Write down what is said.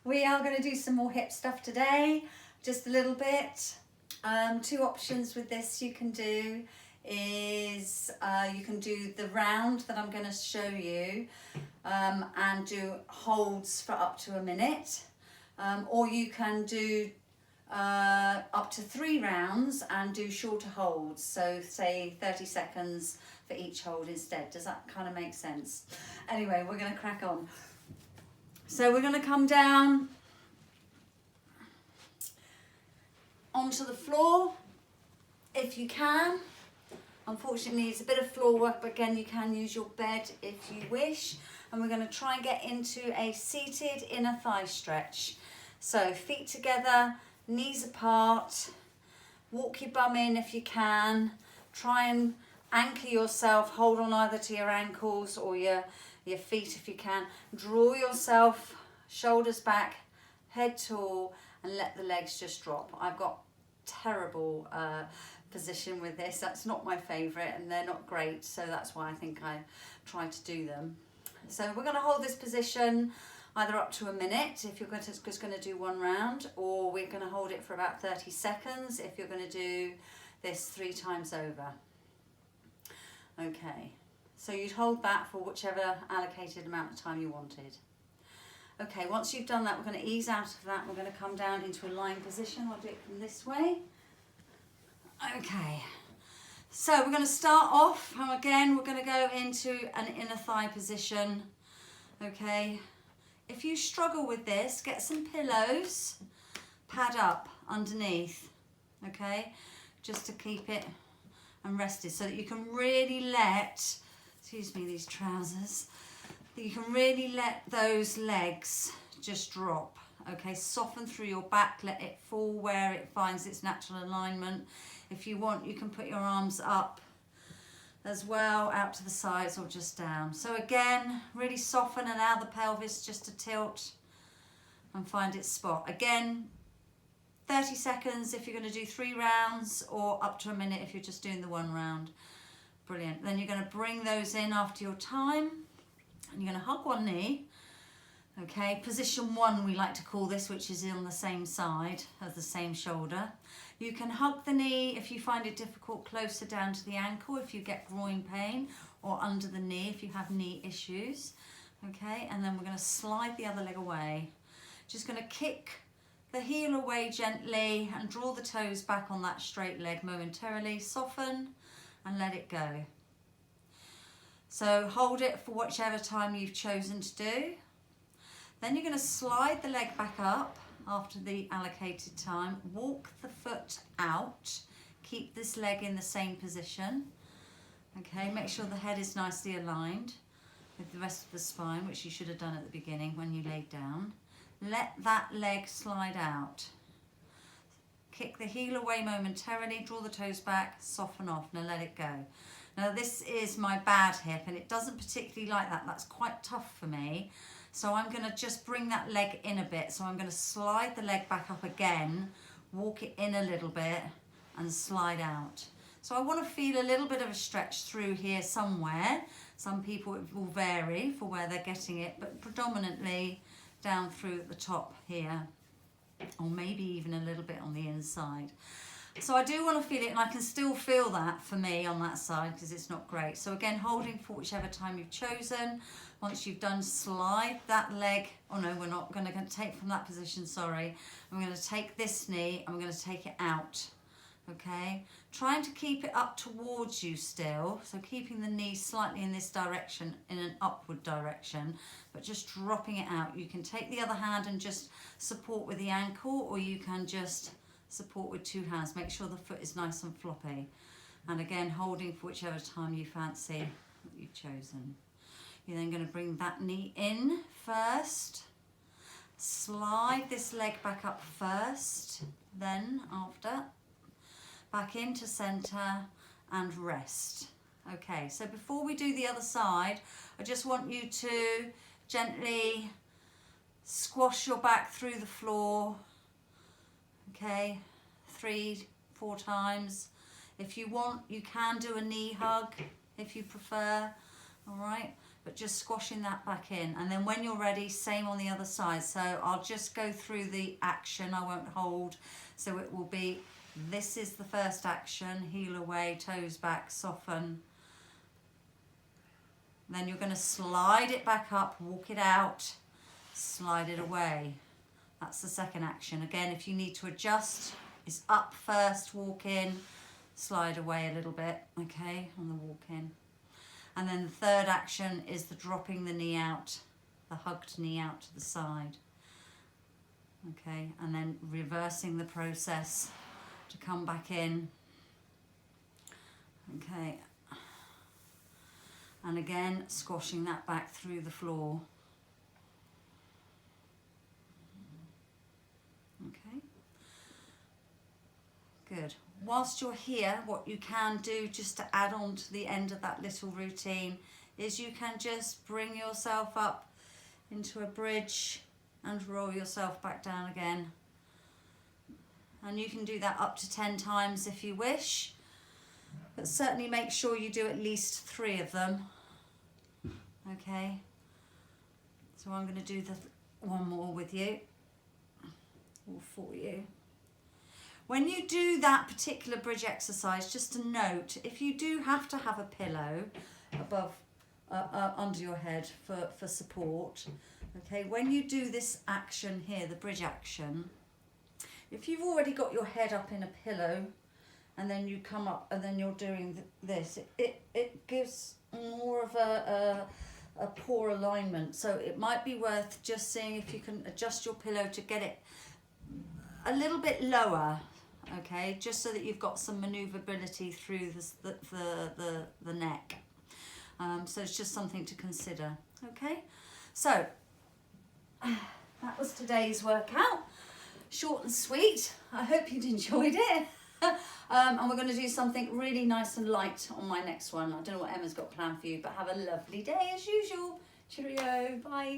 We are going to do some more hip stuff today, just a little bit. Two options with this you can do is you can do the round that I'm going to show you and do holds for up to a minute, or you can do up to 3 rounds and do shorter holds, so say 30 seconds for each hold instead. Does that kind of make sense? Anyway, we're going to crack on. So we're going to come down onto the floor if you can. Unfortunately, it's a bit of floor work, but again, you can use your bed if you wish. And we're going to try and get into a seated inner thigh stretch. So feet together, knees apart, walk your bum in if you can. Try and anchor yourself, hold on either to your ankles or your feet if you can. Draw yourself, shoulders back, head tall, and let the legs just drop. I've got terrible position with this. That's not my favourite, and they're not great, so that's why I think I try to do them. So we're going to hold this position either up to a minute if you're just going to do 1 round, or we're going to hold it for about 30 seconds if you're going to do this 3 times over. Okay, so you'd hold that for whichever allocated amount of time you wanted. Okay, once you've done that, we're going to ease out of that. We're going to come down into a lying position. I'll do it from this way. Okay, so we're going to start off, and again, we're going to go into an inner thigh position. Okay, if you struggle with this, get some pillows, pad up underneath, okay, just to keep it and rested so that you can really let, excuse me, these trousers, you can really let those legs just drop. Okay, soften through your back, let it fall where it finds its natural alignment. If you want, you can put your arms up as well, out to the sides or just down. So again, really soften and allow the pelvis just to tilt and find its spot. Again, 30 seconds if you're going to do 3 rounds, or up to a minute if you're just doing the 1 round. Brilliant. Then you're going to bring those in after your time, and you're going to hug one knee. Okay, position 1 we like to call this, which is on the same side as the same shoulder. You can hug the knee if you find it difficult, closer down to the ankle if you get groin pain, or under the knee if you have knee issues. Okay, and then we're going to slide the other leg away. Just going to kick the heel away gently and draw the toes back on that straight leg momentarily. Soften and let it go. So hold it for whichever time you've chosen to do. Then you're going to slide the leg back up after the allocated time. Walk the foot out. Keep this leg in the same position. Okay, make sure the head is nicely aligned with the rest of the spine, which you should have done at the beginning when you laid down. Let that leg slide out. Kick the heel away momentarily, draw the toes back, soften off, now let it go. Now this is my bad hip, and it doesn't particularly like that. That's quite tough for me. So I'm going to just bring that leg in a bit. So I'm going to slide the leg back up again, walk it in a little bit and slide out. So I want to feel a little bit of a stretch through here somewhere. Some people, it will vary for where they're getting it, but predominantly down through at the top here, or maybe even a little bit on the inside. So I do want to feel it, and I can still feel that for me on that side because it's not great. So again, holding for whichever time you've chosen. Once you've done, slide that leg. Oh no, we're not going to take from that position, sorry. I'm going to take this knee and we're going to take it out. Okay, trying to keep it up towards you still, so keeping the knee slightly in this direction, in an upward direction, but just dropping it out. You can take the other hand and just support with the ankle, or you can just support with 2 hands. Make sure the foot is nice and floppy, and again holding for whichever time you fancy that you've chosen. You're then going to bring that knee in first, slide this leg back up first, then after back into center and rest. Okay, so before we do the other side, I just want you to gently squash your back through the floor. Okay, 3-4 times. If you want, you can do a knee hug if you prefer. All right, but just squashing that back in. And then when you're ready, same on the other side. So I'll just go through the action, I won't hold. So it will be, this is the first action, heel away, toes back, soften. Then you're going to slide it back up, walk it out, slide it away. That's the second action. Again, if you need to adjust, it's up first, walk in, slide away a little bit, okay, on the walk in. And then the third action is the dropping the knee out, the hugged knee out to the side. Okay, and then reversing the process to come back in. Okay. And again, squashing that back through the floor. Okay. Good. Whilst you're here, what you can do just to add on to the end of that little routine is you can just bring yourself up into a bridge and roll yourself back down again. And you can do that up to 10 times if you wish, but certainly make sure you do at least 3 of them. Okay, so I'm going to do the one more with you, or for you. When you do that particular bridge exercise, just a note, if you do have to have a pillow above, under your head for support, okay, when you do this action here, the bridge action, if you've already got your head up in a pillow and then you come up and then you're doing this, it gives more of a poor alignment. So it might be worth just seeing if you can adjust your pillow to get it a little bit lower, okay, just so that you've got some maneuverability through the neck. So it's just something to consider, okay? So that was today's workout. Short and sweet. I hope you'd enjoyed it. And we're going to do something really nice and light on my next one. I don't know what Emma's got planned for you, but have a lovely day as usual. Cheerio. Bye.